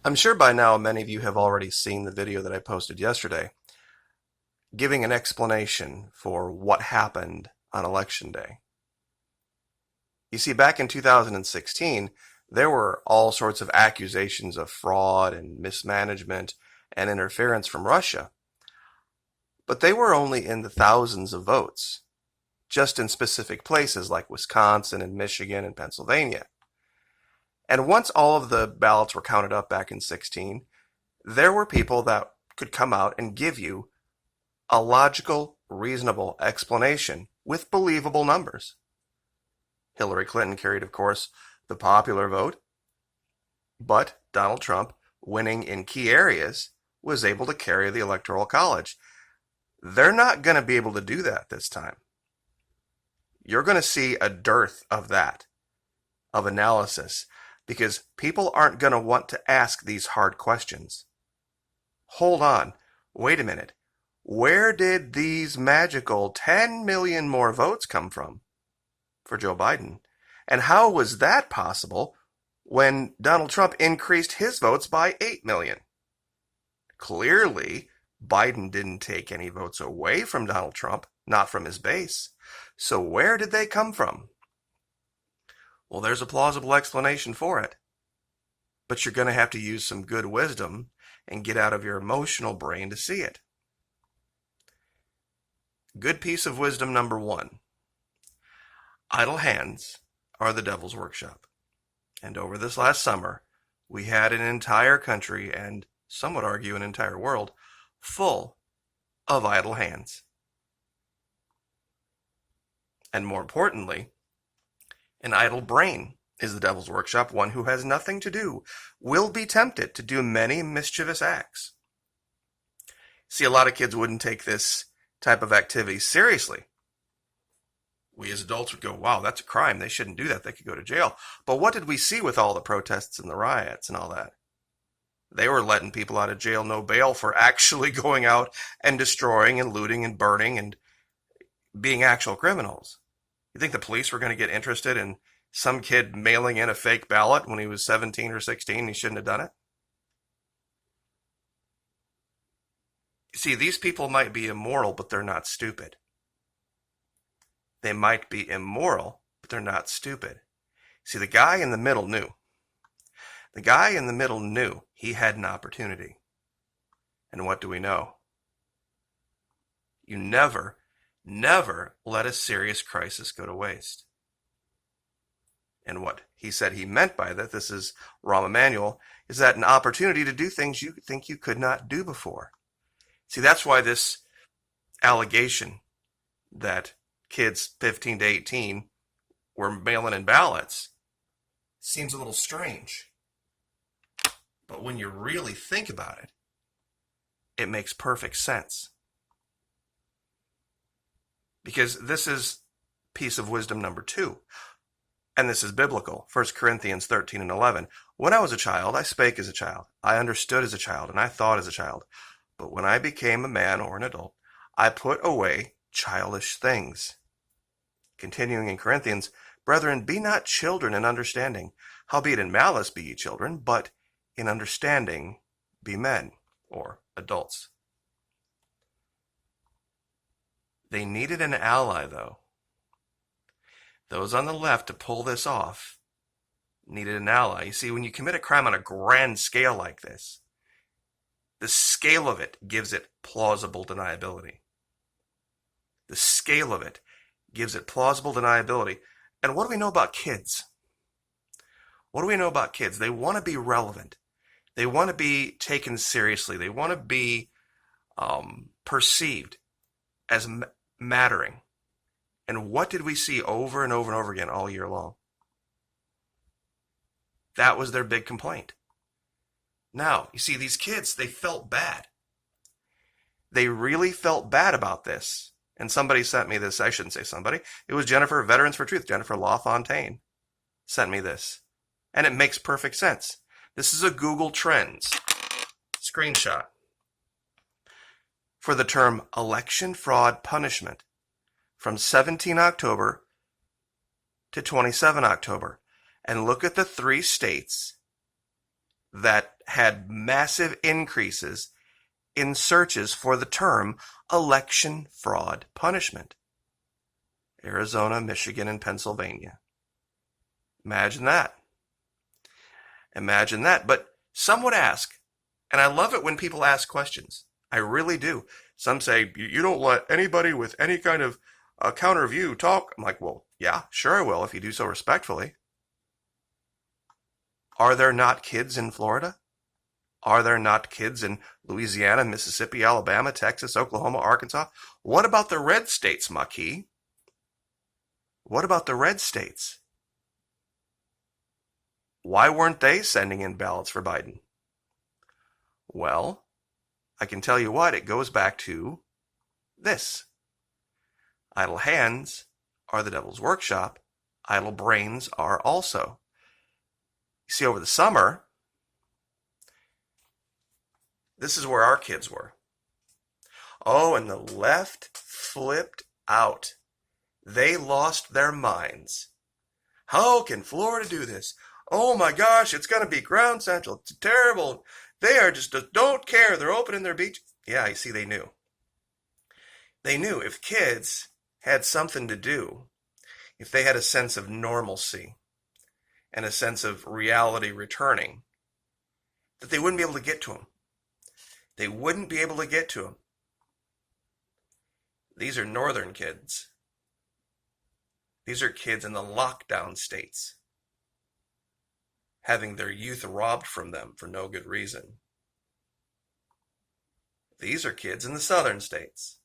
I'm sure by now many of you have already seen the video that I posted yesterday, giving an explanation for what happened on Election Day. You see, back in 2016, there were all sorts of accusations of fraud and mismanagement and interference from Russia, but they were only in the thousands of votes, just in specific places like Wisconsin and Michigan and Pennsylvania. And once all of the ballots were counted up back in 16, there were people that could come out and give you a logical, reasonable explanation with believable numbers. Hillary Clinton carried, of course, the popular vote, but Donald Trump, winning in key areas, was able to carry the Electoral College. They're not going to be able to do that this time. You're going to see a dearth of that, of analysis, because people aren't going to want to ask these hard questions. Hold on, wait a minute. Where did these magical 10 million more votes come from for Joe Biden? And how was that possible when Donald Trump increased his votes by 8 million? Clearly, Biden didn't take any votes away from Donald Trump, not from his base. So where did they come from? Well, there's a plausible explanation for it. But you're going to have to use some good wisdom and get out of your emotional brain to see it. Good piece of wisdom number 1. Idle hands are the devil's workshop. And over this last summer, we had an entire country, and some would argue an entire world, full of idle hands. And more importantly, an idle brain is the devil's workshop. One who has nothing to do will be tempted to do many mischievous acts. See, a lot of kids wouldn't take this type of activity seriously. We as adults would go, wow, that's a crime. They shouldn't do that. They could go to jail. But what did we see with all the protests and the riots and all that? They were letting people out of jail, no bail, for actually going out and destroying and looting and burning and being actual criminals. You think the police were going to get interested in some kid mailing in a fake ballot when he was 17 or 16 and he shouldn't have done it? See, these people might be immoral, but they're not stupid. They might be immoral, but they're not stupid. See, the guy in the middle knew. The guy in the middle knew he had an opportunity. And what do we know? You never let a serious crisis go to waste. And what he said he meant by that, this is Rahm Emanuel, is that an opportunity to do things you think you could not do before. See, that's why this allegation that kids 15 to 18 were mailing in ballots seems a little strange. But when you really think about it, it makes perfect sense. Because this is piece of wisdom number 2. And this is biblical. 1 Corinthians 13 and 11. When I was a child, I spake as a child. I understood as a child, and I thought as a child. But when I became a man or an adult, I put away childish things. Continuing in Corinthians, brethren, be not children in understanding. Howbeit in malice be ye children, but in understanding be men, or adults. They needed an ally, though. Those on the left to pull this off needed an ally. You see, when you commit a crime on a grand scale like this, the scale of it gives it plausible deniability. The scale of it gives it plausible deniability. And what do we know about kids? What do we know about kids? They want to be relevant. They want to be taken seriously. They want to be perceived as mattering. And what did we see over and over and over again all year long? That was their big complaint. Now, you see, these kids, they felt bad. They really felt bad about this. And somebody sent me this. I shouldn't say somebody. It was Jennifer, Veterans for Truth, Jennifer LaFontaine sent me this. And it makes perfect sense. This is a Google Trends screenshot for the term election fraud punishment from 17 October to 27 October. And look at the 3 states that had massive increases in searches for the term election fraud punishment. Arizona, Michigan, and Pennsylvania. Imagine that. Imagine that. But some would ask, and I love it when people ask questions. I really do. Some say, you don't let anybody with any kind of counter view talk. I'm like, well, yeah, sure I will if you do so respectfully. Are there not kids in Florida? Are there not kids in Louisiana, Mississippi, Alabama, Texas, Oklahoma, Arkansas? What about the red states, Maquis? What about the red states? Why weren't they sending in ballots for Biden? Well, I can tell you what, it goes back to this. Idle hands are the devil's workshop. Idle brains are also. You see, over the summer, this is where our kids were. Oh, and the left flipped out. They lost their minds. How can Florida do this? Oh my gosh, it's going to be ground central. It's terrible. They are just don't care. They're opening their beach. Yeah, you see, they knew. They knew if kids had something to do, if they had a sense of normalcy and a sense of reality returning, that they wouldn't be able to get to them. They wouldn't be able to get to them. These are northern kids. These are kids in the lockdown states, having their youth robbed from them for no good reason. These are kids in the southern states.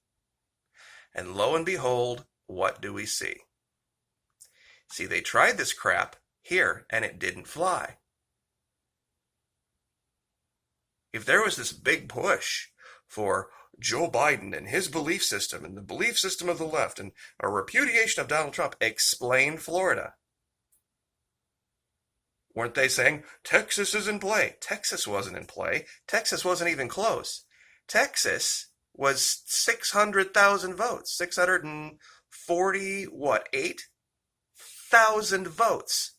And lo and behold, what do we see? See, they tried this crap here, and it didn't fly. If there was this big push for Joe Biden and his belief system and the belief system of the left and a repudiation of Donald Trump, explain Florida. Weren't they saying, Texas is in play? Texas wasn't in play. Texas wasn't even close. Texas was 600,000 votes. 8,000 votes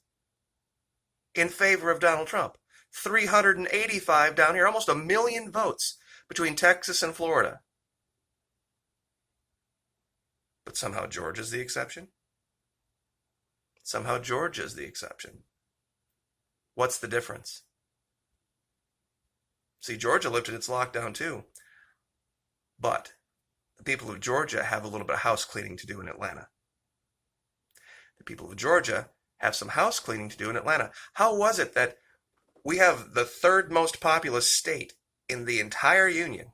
in favor of Donald Trump. 385 down here, almost 1 million votes between Texas and Florida. But somehow Georgia's the exception. Somehow Georgia's the exception. What's the difference? See, Georgia lifted its lockdown too. But the people of Georgia have a little bit of house cleaning to do in Atlanta. The people of Georgia have some house cleaning to do in Atlanta. How was it that we have the third most populous state in the entire union,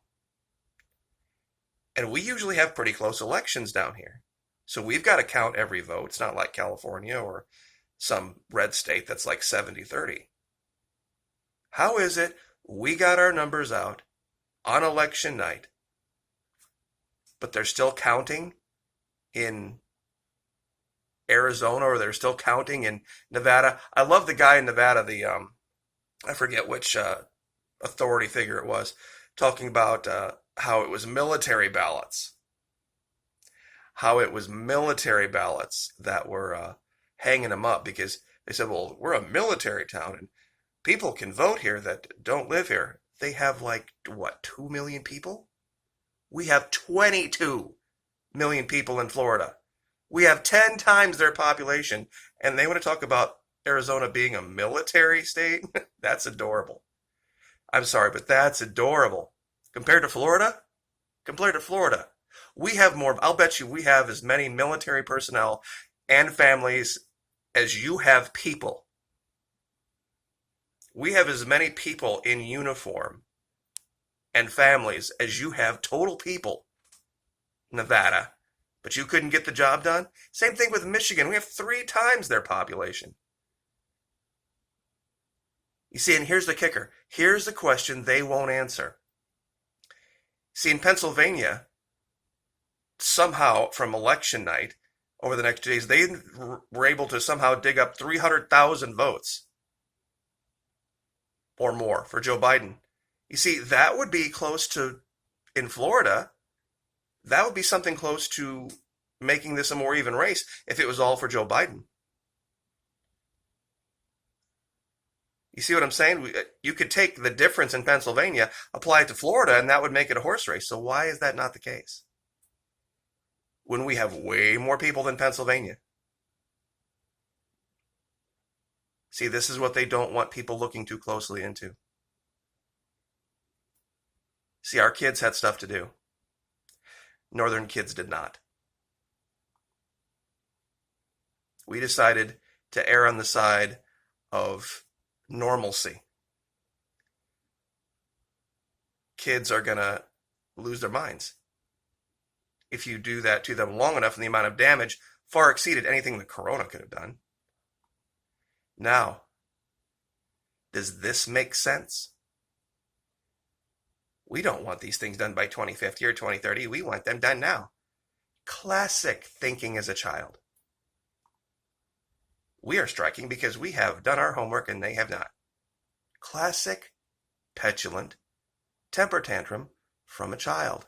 and we usually have pretty close elections down here? So we've got to count every vote. It's not like California or some red state that's like 70-30. How is it we got our numbers out on election night, but they're still counting in Arizona, or they're still counting in Nevada? I love the guy in Nevada, I forget which authority figure it was, talking about how it was military ballots. How it was military ballots that were hanging them up, because they said, well, we're a military town and people can vote here that don't live here. They have 2 million people? We have 22 million people in Florida. We have 10 times their population, and they want to talk about Arizona being a military state? That's adorable. I'm sorry, but that's adorable. Compared to Florida? We have more, I'll bet you we have as many military personnel and families as you have people. We have as many people in uniform and families as you have total people. Nevada. But you couldn't get the job done? Same thing with Michigan. We have 3 times their population. You see, and here's the kicker. Here's the question they won't answer. See, in Pennsylvania, somehow from election night, over the next 2 days, they were able to somehow dig up 300,000 votes or more for Joe Biden. You see, that would be close to, in Florida, that would be something close to making this a more even race if it was all for Joe Biden. You see what I'm saying? You could take the difference in Pennsylvania, apply it to Florida, and that would make it a horse race. So why is that not the case? When we have way more people than Pennsylvania. See, this is what they don't want people looking too closely into. See, our kids had stuff to do. Northern kids did not. We decided to err on the side of normalcy. Kids are going to lose their minds if you do that to them long enough, and the amount of damage far exceeded anything the corona could have done. Now, does this make sense? We don't want these things done by 2050 or 2030. We want them done now. Classic thinking as a child. We are striking because we have done our homework and they have not. Classic, petulant, temper tantrum from a child.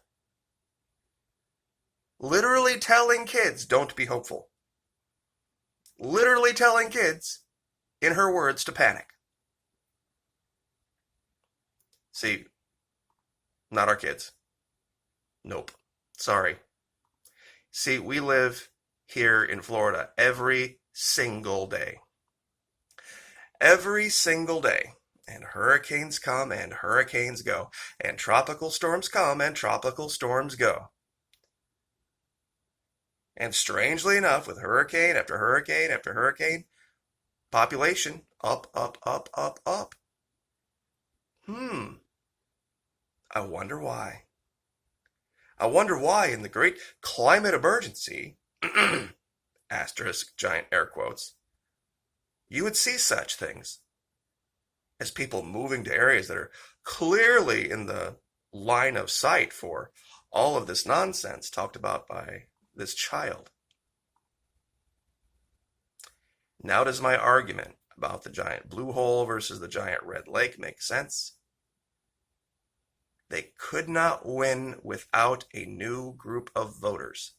Literally telling kids, don't be hopeful. Literally telling kids, in her words, to panic. See, not our kids. Nope. Sorry. See, we live here in Florida every single day. Every single day. And hurricanes come and hurricanes go. And tropical storms come and tropical storms go. And strangely enough, with hurricane after hurricane after hurricane, population up, up, up, up, up. I wonder why. I wonder why in the great climate emergency, asterisk, giant air quotes, you would see such things as people moving to areas that are clearly in the line of sight for all of this nonsense talked about by this child. Now does my argument about the giant blue hole versus the giant red lake make sense? They could not win without a new group of voters.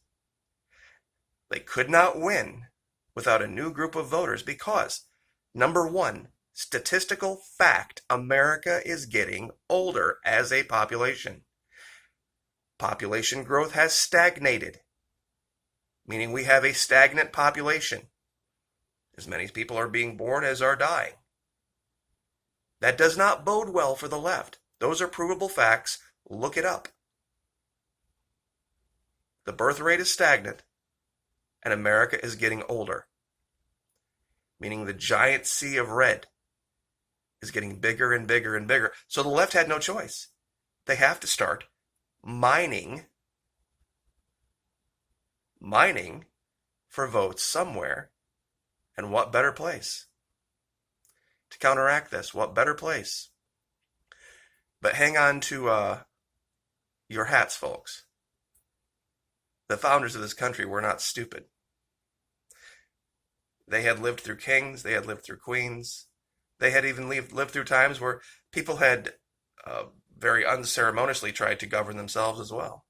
They could not win without a new group of voters because, number one, statistical fact, America is getting older as a population. Population growth has stagnated, meaning we have a stagnant population. As many people are being born as are dying. That does not bode well for the left. Those are provable facts. Look it up. The birth rate is stagnant, and America is getting older, meaning the giant sea of red is getting bigger and bigger and bigger. So the left had no choice. They have to start mining for votes somewhere. And what better place to counteract this? What better place? But hang on to your hats, folks. The founders of this country were not stupid. They had lived through kings. They had lived through queens. They had even lived through times where people had very unceremoniously tried to govern themselves as well.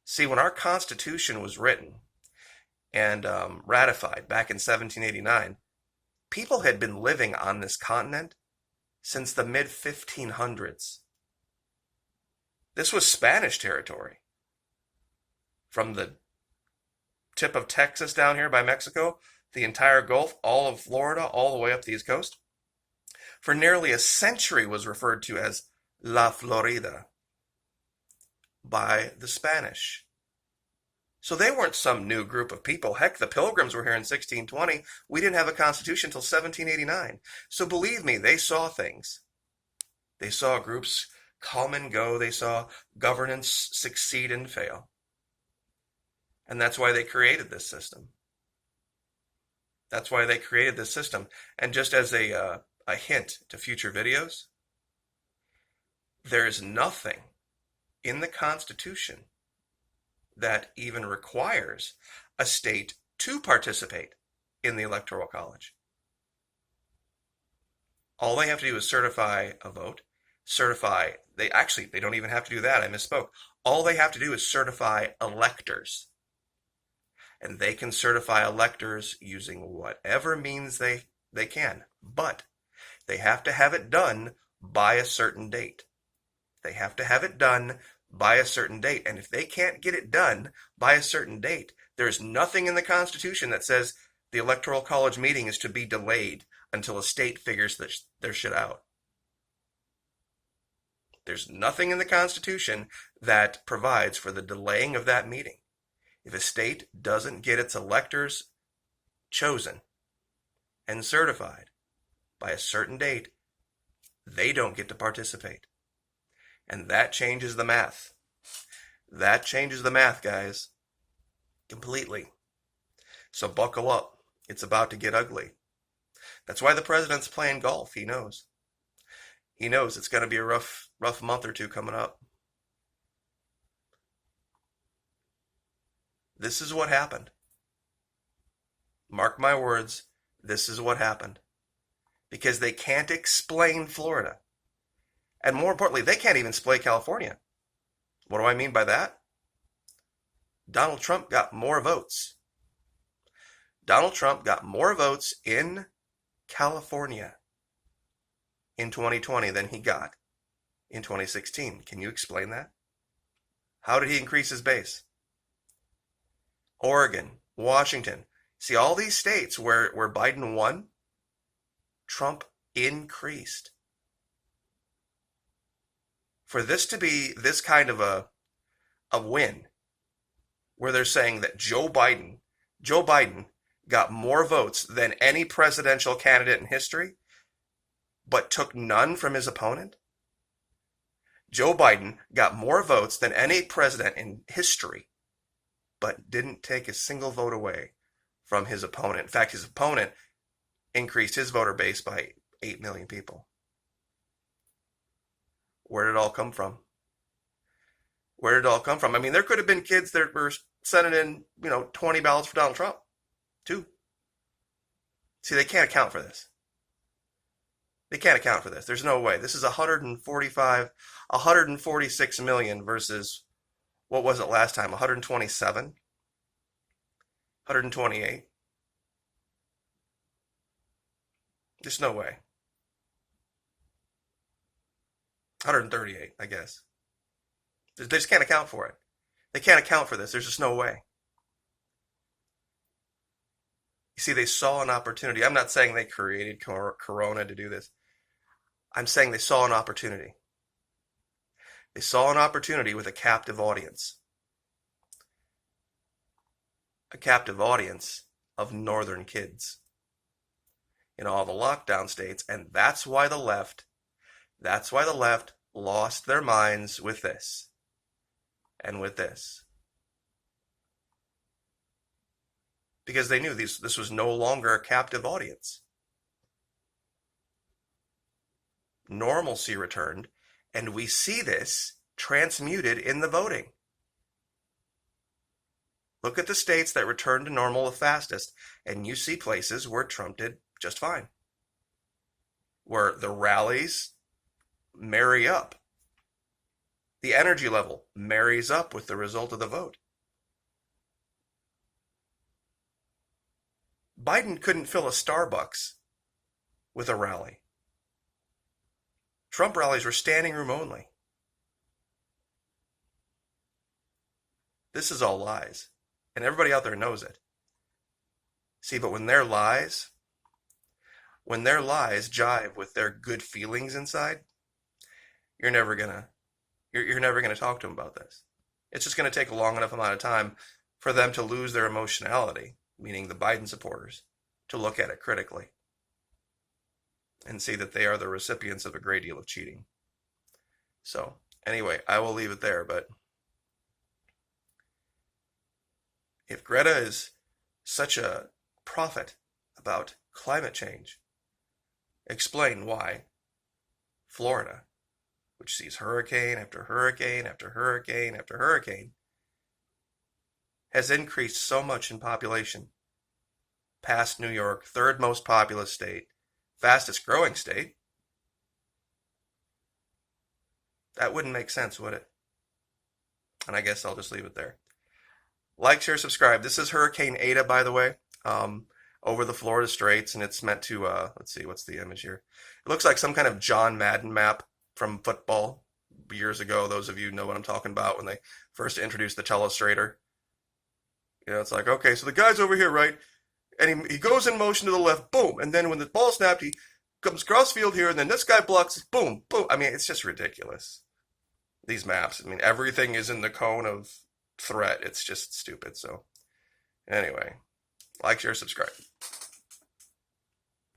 See, when our Constitution was written and ratified back in 1789, people had been living on this continent since the mid-1500s. This was Spanish territory. From the tip of Texas down here by Mexico, the entire Gulf, all of Florida, all the way up the East Coast, for nearly a century was referred to as La Florida by the Spanish. So they weren't some new group of people. Heck, the Pilgrims were here in 1620. We didn't have a constitution until 1789. So believe me, they saw things. They saw groups come and go. They saw governance succeed and fail. And that's why they created this system. That's why they created this system. And just as a hint to future videos, there is nothing in the Constitution that even requires a state to participate in the Electoral College. All they have to do is certify a vote. They don't even have to do that. I misspoke. All they have to do is certify electors. And they can certify electors using whatever means they can. But they have to have it done by a certain date. They have to have it done by a certain date. And if they can't get it done by a certain date, there's nothing in the Constitution that says the Electoral College meeting is to be delayed until a state figures their shit out. There's nothing in the Constitution that provides for the delaying of that meeting. If a state doesn't get its electors chosen and certified by a certain date, they don't get to participate. And that changes the math. That changes the math, guys. Completely. So buckle up. It's about to get ugly. That's why the president's playing golf. He knows. He knows it's going to be a rough month or two coming up. This is what happened. Mark my words, this is what happened. Because they can't explain Florida. And more importantly, they can't even explain California. What do I mean by that? Donald Trump got more votes. Donald Trump got more votes in California in 2020 than he got in 2016. Can you explain that? How did he increase his base? Oregon, Washington. See, all these states where Biden won, Trump increased. For this to be this kind of a win, where they're saying that Joe Biden got more votes than any presidential candidate in history, but took none from his opponent. Joe Biden got more votes than any president in history, but didn't take a single vote away from his opponent. In fact, his opponent increased his voter base by 8 million people. Where did it all come from? Where did it all come from? I mean, there could have been kids that were sending in, 20 ballots for Donald Trump, too. See, they can't account for this. They can't account for this. There's no way. This is 146 million versus, what was it last time? 127? 128? There's no way. 138, I guess. They just can't account for it. They can't account for this. There's just no way. You see, they saw an opportunity. I'm not saying they created Corona to do this. I'm saying they saw an opportunity. They saw an opportunity with a captive audience. A captive audience of northern kids in all the lockdown states. And that's why the left lost their minds with this and with this. Because they knew this was no longer a captive audience. Normalcy returned, and we see this transmuted in the voting. Look at the states that returned to normal the fastest, and you see places where Trump did just fine. Where the rallies marry up. The energy level marries up with the result of the vote. Biden couldn't fill a Starbucks with a rally. Trump rallies were standing room only. This is all lies. And everybody out there knows it. See, but when their lies jive with their good feelings inside, you're never gonna talk to them about this. It's just gonna take a long enough amount of time for them to lose their emotionality, meaning the Biden supporters, to look at it critically and see that they are the recipients of a great deal of cheating. So, anyway, I will leave it there, but if Greta is such a prophet about climate change, explain why Florida, which sees hurricane after hurricane after hurricane after hurricane, has increased so much in population, past New York, third most populous state, fastest growing state. That wouldn't make sense, would it? And I guess I'll just leave it there. Like, share, subscribe. This is Hurricane Eta, by the way. over the Florida Straits, and it's meant to, let's see, what's the image here? It looks like some kind of John Madden map from football years ago. Those of you know what I'm talking about when they first introduced the telestrator. You know, it's like, okay, so the guy's over here, right? And he goes in motion to the left, boom. And then when the ball snapped, he comes cross field here, and then this guy blocks, boom, boom. I mean, it's just ridiculous. These maps, I mean, everything is in the cone of threat. It's just stupid. So, anyway, like, share, subscribe.